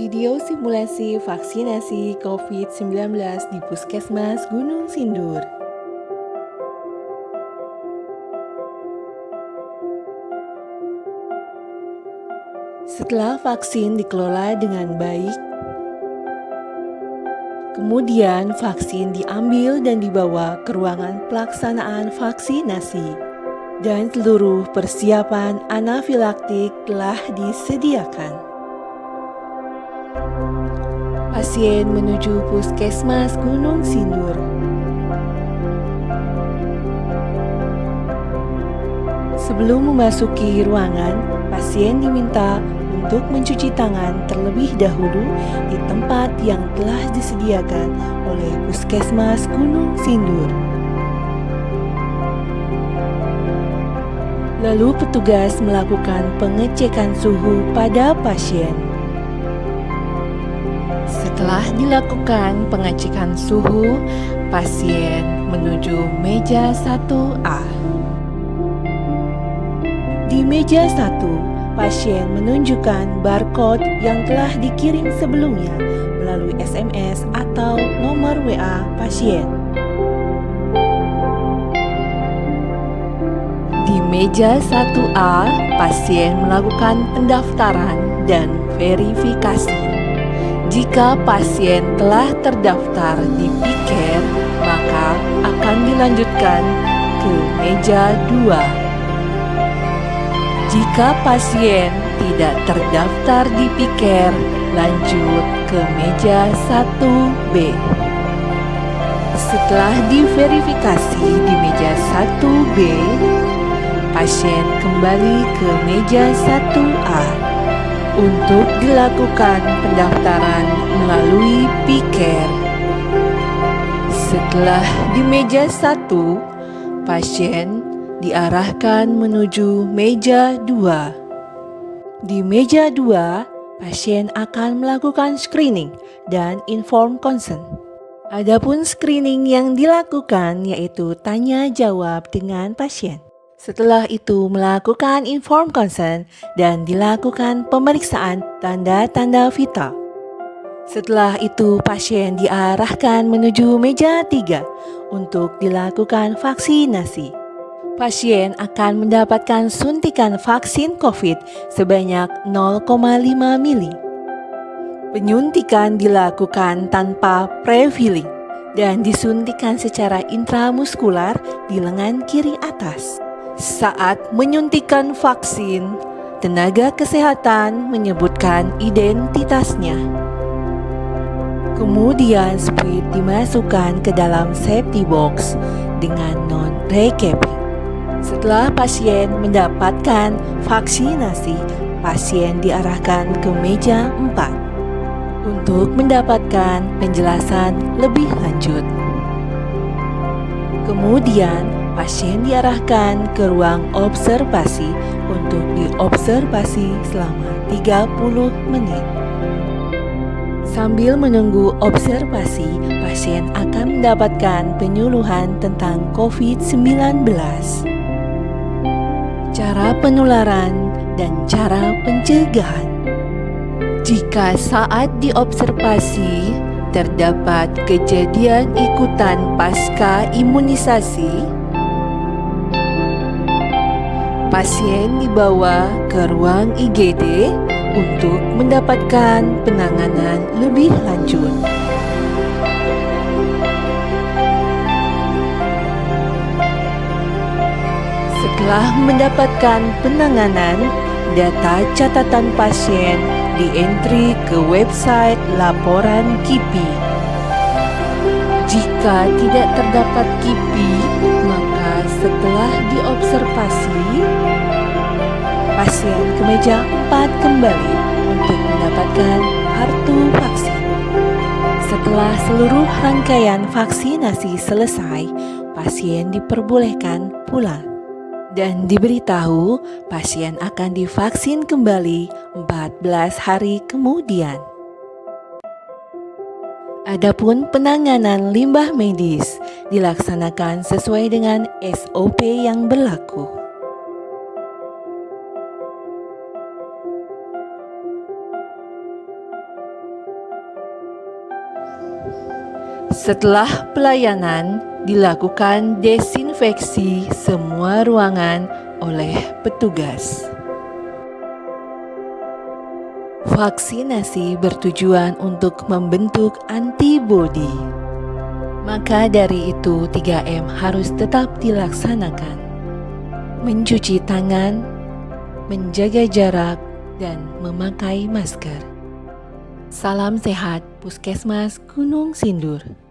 Video simulasi vaksinasi COVID-19 di Puskesmas Gunung Sindur. Setelah vaksin dikelola dengan baik, kemudian vaksin diambil dan dibawa ke ruangan pelaksanaan vaksinasi, dan seluruh persiapan anafilaktik telah disediakan. Pasien menuju Puskesmas Gunung Sindur. Sebelum memasuki ruangan, pasien diminta untuk mencuci tangan terlebih dahulu di tempat yang telah disediakan oleh Puskesmas Gunung Sindur. Lalu petugas melakukan pengecekan suhu pada pasien. Setelah dilakukan pengecekan suhu, pasien menuju meja 1A. Di meja 1, pasien menunjukkan barcode yang telah dikirim sebelumnya melalui SMS atau nomor WA pasien. Di meja 1A, pasien melakukan pendaftaran dan verifikasi. Jika pasien telah terdaftar di Piker, maka akan dilanjutkan ke meja 2. Jika pasien tidak terdaftar di Piker, lanjut ke meja 1B. Setelah diverifikasi di meja 1B, pasien kembali ke meja 1A untuk dilakukan pendaftaran melalui Piker. Setelah di meja 1, pasien diarahkan menuju meja 2. Di meja 2, pasien akan melakukan screening dan inform consent. Adapun screening yang dilakukan yaitu tanya jawab dengan pasien. Setelah itu melakukan inform consent dan dilakukan pemeriksaan tanda-tanda vital. Setelah itu pasien diarahkan menuju meja 3 untuk dilakukan vaksinasi. Pasien akan mendapatkan suntikan vaksin COVID sebanyak 0,5 mili. Penyuntikan dilakukan tanpa pre-filling dan disuntikan secara intramuskular di lengan kiri atas. Saat menyuntikkan vaksin, tenaga kesehatan menyebutkan identitasnya. Kemudian spuit dimasukkan ke dalam safety box dengan non-recapping. Setelah pasien mendapatkan vaksinasi, pasien diarahkan ke meja 4 untuk mendapatkan penjelasan lebih lanjut. Kemudian, pasien diarahkan ke ruang observasi untuk diobservasi selama 30 menit. Sambil menunggu observasi, pasien akan mendapatkan penyuluhan tentang COVID-19, cara penularan, dan cara pencegahan. Jika saat diobservasi terdapat kejadian ikutan pasca imunisasi, pasien dibawa ke ruang IGD untuk mendapatkan penanganan lebih lanjut. Setelah mendapatkan penanganan, data catatan pasien di-entry ke website laporan KIPI. Jika tidak terdapat KIPI, maka setelah diobservasi, pasien ke meja 4 kembali untuk mendapatkan kartu vaksin. Setelah seluruh rangkaian vaksinasi selesai, pasien diperbolehkan pulang dan diberitahu pasien akan divaksin kembali 14 hari kemudian. Adapun penanganan limbah medis dilaksanakan sesuai dengan SOP yang berlaku. Setelah pelayanan, dilakukan desinfeksi semua ruangan oleh petugas. Vaksinasi bertujuan untuk membentuk antibodi. Maka dari itu 3M harus tetap dilaksanakan. Mencuci tangan, menjaga jarak, dan memakai masker. Salam sehat Puskesmas Gunung Sindur.